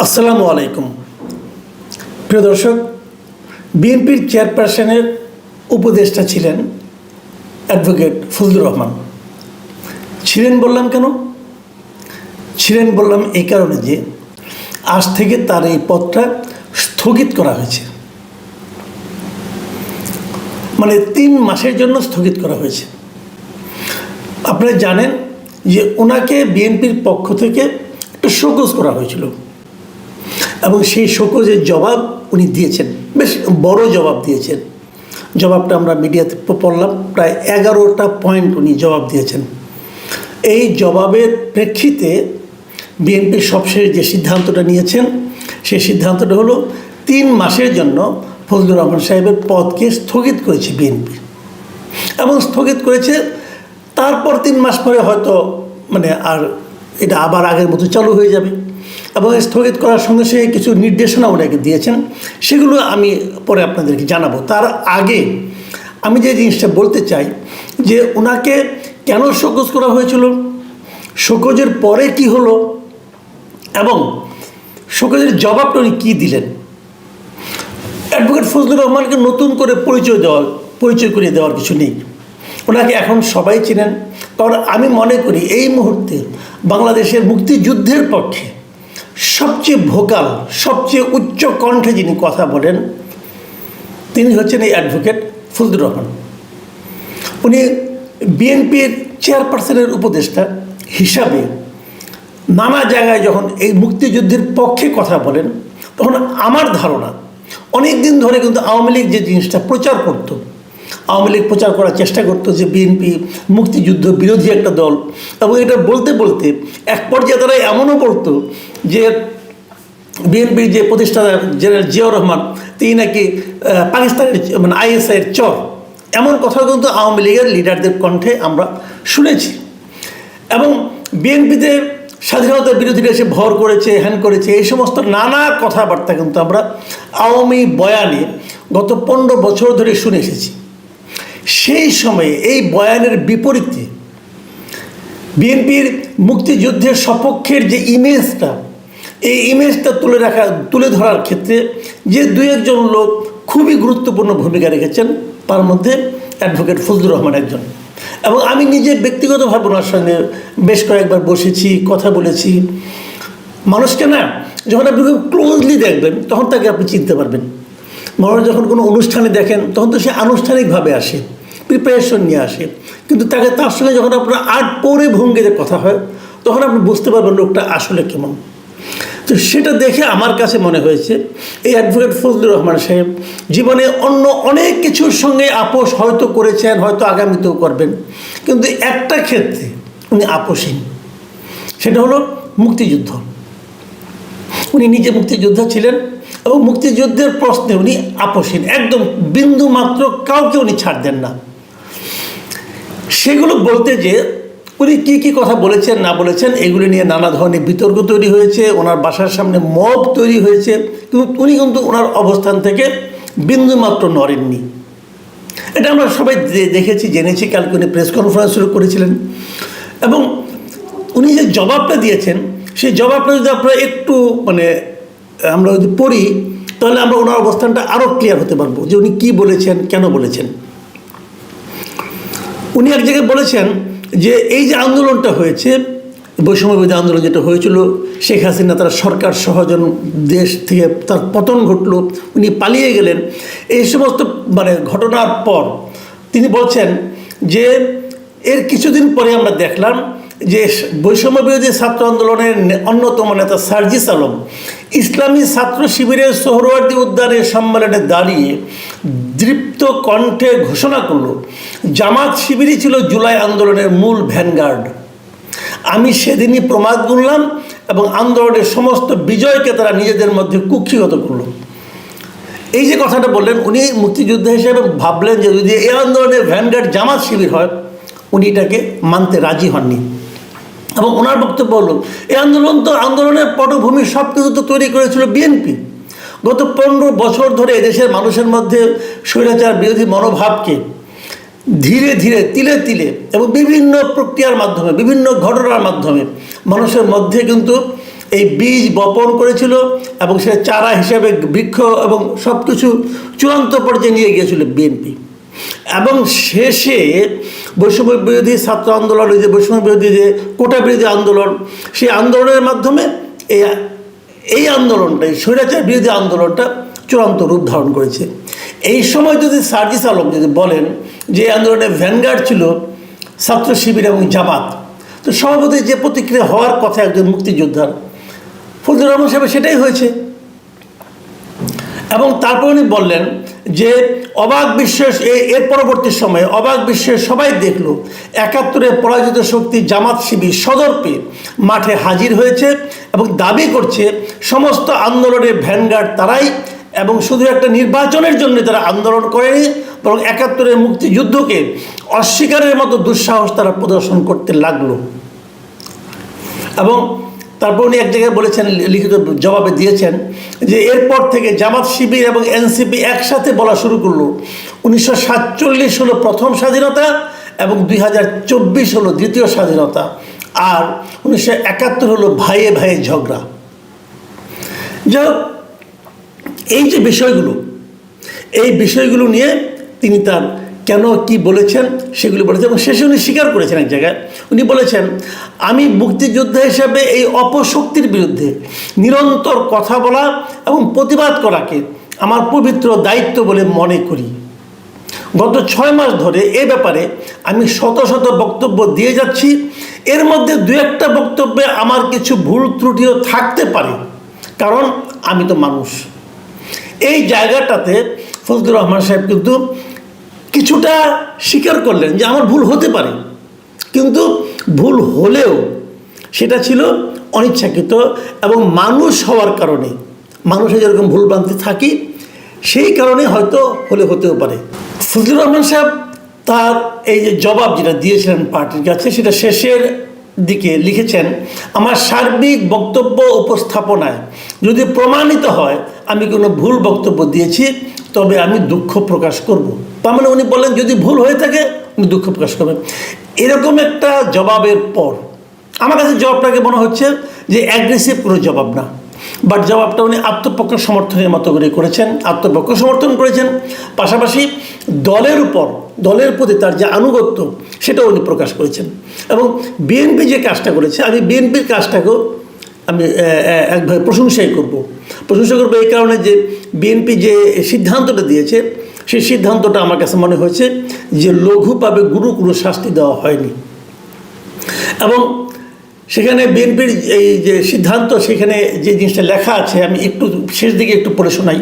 আসসালামু আলাইকুম। প্রিয় দর্শক, বিএনপির চেয়ারপারসনের উপদেষ্টা ছিলেন অ্যাডভোকেট ফজলুর রহমান। ছিলেন বললাম কেন? ছিলেন বললাম এই কারণে যে আজ থেকে তার এই পদটা স্থগিত করা হয়েছে, মানে 3 মাসের জন্য স্থগিত করা হয়েছে। আপনারা জানেন যে ওনাকে বিএনপির পক্ষ থেকে একটা শোকজ করা হয়েছিল এবং সেই শোকজের জবাব উনি দিয়েছেন, বেশ বড় জবাব দিয়েছেন। জবাবটা আমরা মিডিয়াতে পড়লাম, প্রায় 11টা পয়েন্ট উনি জবাব দিয়েছেন। এই জবাবের প্রেক্ষিতে বিএনপির সবশেষ যে সিদ্ধান্তটা নিয়েছেন সেই সিদ্ধান্তটা হলো 3 মাসের জন্য ফজলুর রহমান সাহেবের পদকে স্থগিত করেছে বিএনপি, এবং স্থগিত করেছে। তারপর 3 মাস পরে হয়তো আর এটা আবার আগের মতো চালু হয়ে যাবে, এবং স্থগিত করার সঙ্গে সঙ্গে কিছু নির্দেশনা ওনাকে দিয়েছেন, সেগুলো আমি পরে আপনাদেরকে জানাবো। তার আগে আমি যে জিনিসটা বলতে চাই যে ওনাকে কেন শোকজ করা হয়েছিল, শোকজের পরে কি হলো, এবং শোকজের জবাবটা উনি কী দিলেন। অ্যাডভোকেট ফজলুর রহমানকে নতুন করে পরিচয় করিয়ে দেওয়ার কিছু নেই। ওনাকে এখন সবাই চেনেন, কারণ আমি মনে করি এই মুহূর্তে বাংলাদেশের মুক্তিযুদ্ধের পক্ষে সবচেয়ে ভোকাল, সবচেয়ে উচ্চ কণ্ঠে যিনি কথা বলেন তিনি হচ্ছেন এই অ্যাডভোকেট ফজলুর রহমান। উনি বিএনপির চেয়ারপারসনের উপদেষ্টা হিসাবে নানা জায়গায় যখন এই মুক্তিযুদ্ধের পক্ষে কথা বলেন, তখন আমার ধারণা অনেক দিন ধরে কিন্তু আওয়ামী লীগ যে জিনিসটা প্রচার করতো, আওয়ামী লীগ প্রচার করার চেষ্টা করতো যে বিএনপি মুক্তিযুদ্ধ বিরোধী একটা দল, এবং এটা বলতে বলতে এক পর্যায়ে তারা এমনও বলতো যে বিএনপির যে প্রতিষ্ঠাতা জেনারেল জিয়াউর রহমান তিনি নাকি পাকিস্তানের আইএসআইয়ের চর, এমন কথা কিন্তু আওয়ামী লীগের লিডারদের কণ্ঠে আমরা শুনেছি। এবং বিএনপিতে স্বাধীনতা বিরোধীরা এসে ভর করেছে, হ্যান করেছে, এই সমস্ত নানা কথাবার্তা কিন্তু আমরা আওয়ামী বয়ানে গত 15 বছর ধরে শুনে এসেছি। সেই সময়ে এই বয়ানের বিপরীতে বিএনপির মুক্তিযুদ্ধের সপক্ষের যে ইমেজটা, এই ইমেজটা তুলে ধরার ক্ষেত্রে যে 2-1 লোক খুবই গুরুত্বপূর্ণ ভূমিকা রেখেছেন, তার মধ্যে অ্যাডভোকেট ফজলুর রহমান একজন। এবং আমি নিজে ব্যক্তিগতভাবে ওনার সঙ্গে বেশ কয়েকবার বসেছি, কথা বলেছি। মানুষকে না যখন আপনি খুব ক্লোজলি দেখবেন তখন তাকে আপনি চিনতে পারবেন। মানুষ যখন কোনো অনুষ্ঠানে দেখেন তখন তো সে আনুষ্ঠানিকভাবে আসে, প্রিপারেশন নিয়ে আসে, কিন্তু তার সঙ্গে যখন আপনার আট পরে ভঙ্গিতে কথা হয় তখন আপনি বুঝতে পারবেন লোকটা আসলে কেমন। তো সেটা দেখে আমার কাছে মনে হয়েছে এই অ্যাডভোকেট ফজলুর রহমান সাহেব জীবনে অন্য অনেক কিছুর সঙ্গে আপোষ হয়তো করেছেন, হয়তো আগামীতেও করবেন, কিন্তু একটা ক্ষেত্রে উনি আপোষহীন, সেটা হলো মুক্তিযুদ্ধ। উনি নিজে মুক্তিযোদ্ধা ছিলেন এবং মুক্তিযুদ্ধের প্রশ্নে উনি আপোষহীন, একদম বিন্দু মাত্র কাউকে উনি ছাড় দেন না। সেগুলো বলতে যে উনি কী কী কথা বলেছেন না বলেছেন এগুলি নিয়ে নানা ধরনের বিতর্ক তৈরি হয়েছে, ওনার বাসার সামনে মব তৈরি হয়েছে, কিন্তু উনি কিন্তু ওনার অবস্থান থেকে বিন্দুমাত্র নড়েননি। এটা আমরা সবাই দেখেছি, জেনেছি। কালকে উনি প্রেস কনফারেন্স শুরু করেছিলেন এবং উনি যে জবাবটা দিয়েছেন সেই জবাবটা যদি আপনারা একটু আমরা যদি পড়ি তাহলে আমরা ওনার অবস্থানটা আরও ক্লিয়ার হতে পারবো যে উনি কী বলেছেন, কেন বলেছেন। উনি এক জায়গায় বলেছেন যে এই যে আন্দোলনটা হয়েছে, বৈষম্যবিরোধী আন্দোলন যেটা হয়েছিল, শেখ হাসিনা তার সরকার সহজন দেশ থেকে তার পতন ঘটলো, উনি পালিয়ে গেলেন, এই সমস্ত ঘটনার পর তিনি বলছেন যে এর কিছুদিন পরে আমরা দেখলাম যে বৈষম্যবিরোধী ছাত্র আন্দোলনের অন্যতম নেতা সার্জিস আলম ইসলামী ছাত্র শিবিরের সোহরাওয়ার্দী উদ্যানের সম্মেলনে দাঁড়িয়ে দৃপ্ত কণ্ঠে ঘোষণা করল, জামাত শিবিরই ছিল জুলাই আন্দোলনের মূল ভ্যানগার্ড। আমি সেদিনই প্রমাদ গুনলাম এবং আন্দোলনের সমস্ত বিজয়কে তারা নিজেদের মধ্যে কুক্ষিগত করল। এই যে কথাটা বললেন, উনি মুক্তিযোদ্ধা হিসেবে ভাবলেন যে যদি এই আন্দোলনের ভ্যানগার্ড জামাত শিবির হয়, উনি এটাকে মানতে রাজি হননি। এবং ওনার বক্তব্য হল এই আন্দোলনের পটভূমি সব কিছু তো তৈরি করেছিল বিএনপি। গত 15 বছর ধরে এদেশের মানুষের মধ্যে স্বৈরাচার বিরোধী মনোভাবকে ধীরে ধীরে তিলে তিলে এবং বিভিন্ন প্রক্রিয়ার মাধ্যমে, বিভিন্ন ঘটনার মাধ্যমে মানুষের মধ্যে কিন্তু এই বীজ বপন করেছিল এবং সে চারা হিসেবে বৃক্ষ এবং সব কিছু চূড়ান্ত পর্যায়ে নিয়ে গিয়েছিল বিএনপি। এবং শেষে বৈষম্য বিরোধী ছাত্র আন্দোলন, ওই যে বৈষম্য বিরোধী যে কোটা বিরোধী আন্দোলন, সেই আন্দোলনের মাধ্যমে এই আন্দোলনটাই স্বৈরাচার বিরোধী আন্দোলনটা চূড়ান্ত রূপ ধারণ করেছে। এই সময় যদি সার্জিস আলম যদি বলেন যে এই আন্দোলনের ভ্যানগার্ড ছিল ছাত্র শিবির এবং জামাত, তো স্বভাবতই যে প্রতিক্রিয়া হওয়ার কথা একজন মুক্তিযোদ্ধার, ফজলুর রহমান সাহেব সেটাই হয়েছে। এবং তারপর উনি বললেন যে অবাক বিশ্বের এর পরবর্তী সময়ে অবাক বিশ্বের সবাই দেখলো ৭১-এ পরাজিত শক্তি জামাত শিবির সদর্পে মাঠে হাজির হয়েছে এবং দাবি করছে সমস্ত আন্দোলনের ভ্যানগার্ড তারাই, এবং শুধু একটা নির্বাচনের জন্য তারা আন্দোলন করেনি, বরং ৭১-এর মুক্তিযুদ্ধকে অস্বীকারের মতো দুঃসাহস তারা প্রদর্শন করতে লাগলো। এবং তারপর উনি এক জায়গায় বলেছেন, লিখিত জবাবে দিয়েছেন যে এরপর থেকে জামাত শিবির এবং এনসিপি একসাথে বলা শুরু করলো 1947 হলো প্রথম স্বাধীনতা এবং 2024 হলো দ্বিতীয় স্বাধীনতা, আর 1971 হলো ভাইয়ে ভাইয়ে ঝগড়া। যাই হোক, এই যে এই বিষয়গুলো নিয়ে তিনি তার কেন কি বলেছেন সেগুলি বলেছেন, এবং শেষে উনি স্বীকার করেছেন এক জায়গায়। উনি বলেছেন, আমি মুক্তিযোদ্ধা হিসেবে এই অপশক্তির বিরুদ্ধে নিরন্তর কথা বলা এবং প্রতিবাদ করাকে আমার পবিত্র দায়িত্ব বলে মনে করি। গত 6 মাস ধরে এ ব্যাপারে আমি শত শত বক্তব্য দিয়ে যাচ্ছি। এর মধ্যে 2-1টা বক্তব্যে আমার কিছু ভুল ত্রুটিও থাকতে পারে, কারণ আমি তো মানুষ। এই জায়গাটাতে ফজলুর রহমান সাহেব কিন্তু কিছুটা স্বীকার করলেন যে আমার ভুল হতে পারে, কিন্তু ভুল হলেও সেটা ছিল অনিচ্ছাকৃত এবং মানুষ হওয়ার কারণে, মানুষের যেরকম ভুলভ্রান্তি থাকি সেই কারণে হয়তো হতেও পারে। ফজলুর রহমান সাহেব তার এই যে জবাব যেটা দিয়েছিলেন পার্টির কাছে, সেটা শেষের দিকে লিখেছেন, আমার সার্বিক বক্তব্য উপস্থাপনায় যদি প্রমাণিত হয় আমি কোনো ভুল বক্তব্য দিয়েছি তবে আমি দুঃখ প্রকাশ করব। তার মানে উনি বললেন যদি ভুল হয়ে থাকে উনি দুঃখ প্রকাশ করবেন। এরকম একটা জবাবের পর আমার কাছে জবাবটাকে মনে হচ্ছে যে অ্যাগ্রেসিভ কোনো জবাব না, বাট জবাবটা উনি আত্মপক্ষ সমর্থনের মতো করে করেছেন, আত্মপক্ষ সমর্থন করেছেন, পাশাপাশি দলের প্রতি তার যে আনুগত্য সেটাও উনি প্রকাশ করেছেন। এবং বিএনপি যে কাজটা করেছে, আমি বিএনপির কাজটাকেও আমি একভাবে প্রশংসা করবো এই কারণে যে বিএনপি যে সিদ্ধান্তটা দিয়েছে সেই সিদ্ধান্তটা আমার কাছে মনে হয়েছে যে লঘুভাবে গুরু কোনো শাস্তি দেওয়া হয়নি। এবং সেখানে বিএনপির এই যে সিদ্ধান্ত, সেখানে যে জিনিসটা লেখা আছে আমি একটু শেষ দিকে একটু পড়ে শোনাই।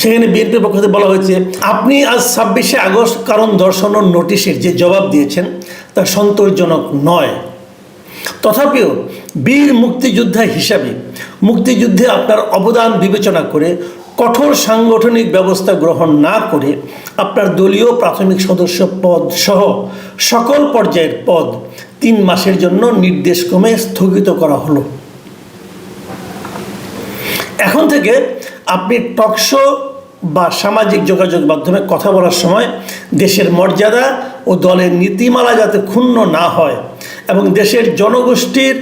সেখানে বিএনপির পক্ষ থেকে বলা হয়েছে, আপনি আজ 26শে আগস্ট কারণ দর্শানোর নোটিশের যে জবাব দিয়েছেন তা সন্তোষজনক নয়। তথাপিও বীর মুক্তিযোদ্ধা হিসাবে মুক্তিযুদ্ধে আপনার অবদান বিবেচনা করে কঠোর সাংগঠনিক ব্যবস্থা গ্রহণ না করে আপনার দলীয় প্রাথমিক সদস্য পদ সহ সকল পর্যায়ের পদ 3 মাসের জন্য নির্দেশক্রমে স্থগিত করা হলো। এখন থেকে আপনি টকশো বা সামাজিক যোগাযোগ মাধ্যমে কথা বলার সময় দেশের মর্যাদা ও দলের নীতিমালা যাতে ক্ষুণ্ণ না হয় এবং দেশের জনগোষ্ঠীর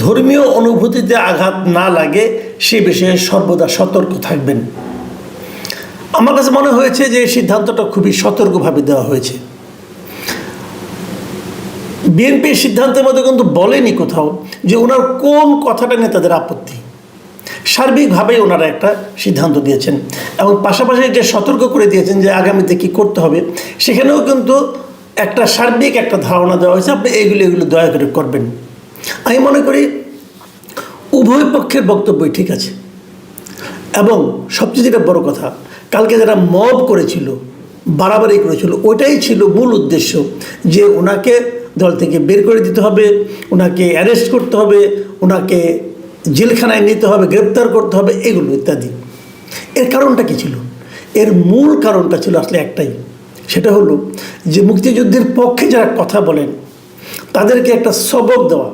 ধর্মীয় অনুভূতিতে আঘাত না লাগে সে বিষয়ে সর্বদা সতর্ক থাকবেন। আমার কাছে মনে হয়েছে যে এই সিদ্ধান্তটা খুবই সতর্কভাবে দেওয়া হয়েছে। বিএনপির সিদ্ধান্তের মধ্যে কিন্তু বলেনি কোথাও যে ওনার কোন কথাটা নিয়ে তাদের আপত্তি, সার্বিকভাবেই ওনারা একটা সিদ্ধান্ত দিয়েছেন এবং পাশাপাশি যে সতর্ক করে দিয়েছেন যে আগামীতে কী করতে হবে, সেখানেও কিন্তু একটা সার্বিক একটা ধারণা দেওয়া হয়েছে, আপনি এগুলো দয়া করে করবেন। আমি মনে করি উভয় পক্ষের বক্তব্যই ঠিক আছে। এবং সবচেয়ে যেটা বড় কথা, কালকে যারা মব করেছিল, বাড়াবাড়ি করেছিল, ওইটাই ছিল মূল উদ্দেশ্য যে ওনাকে দল থেকে বের করে দিতে হবে, ওনাকে অ্যারেস্ট করতে হবে, ওনাকে জেলখানায় নিতে হবে, গ্রেপ্তার করতে হবে, এগুলো ইত্যাদি। এর কারণটা কী ছিল? এর মূল কারণটা ছিল আসলে একটাই, সেটা হলো যে মুক্তিযুদ্ধের পক্ষে যারা কথা বলেন তাদেরকে একটা সবক দেওয়া,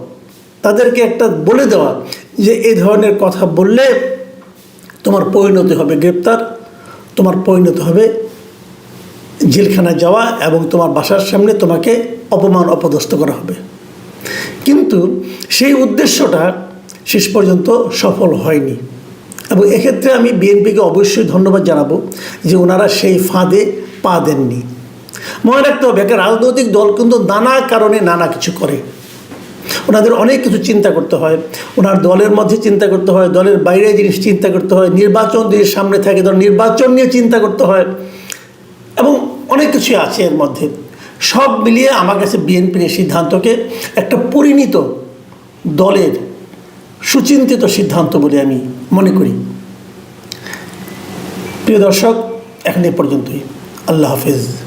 তাদেরকে একটা বলে দেওয়া যে এই ধরনের কথা বললে তোমার পরিণতি হবে গ্রেপ্তার, তোমার পরিণতি হবে জেলখানায় যাওয়া এবং তোমার বাসার সামনে তোমাকে অপমান অপদস্থ করা হবে। কিন্তু সেই উদ্দেশ্যটা শেষ পর্যন্ত সফল হয়নি। এবং এক্ষেত্রে আমি বিএনপিকে অবশ্যই ধন্যবাদ জানাবো যে ওনারা সেই ফাঁদে পা দেননি। মনে রাখতে হবে, একটা রাজনৈতিক দল কিন্তু নানা কারণে নানা কিছু করে। ওনাদের অনেক কিছু চিন্তা করতে হয়, ওনার দলের মধ্যে চিন্তা করতে হয়, দলের বাইরে জিনিস চিন্তা করতে হয়, নির্বাচন জিনিস সামনে থাকে, ধর নির্বাচন নিয়ে চিন্তা করতে হয়, এবং অনেক কিছু আছে এর মধ্যে। সব মিলিয়ে আমার কাছে বিএনপির এই সিদ্ধান্তকে একটা পরিণত দলের সুচিন্তিত সিদ্ধান্ত বলে আমি মনে করি। প্রিয় দর্শক, এখন এ পর্যন্তই। আল্লাহ হাফেজ।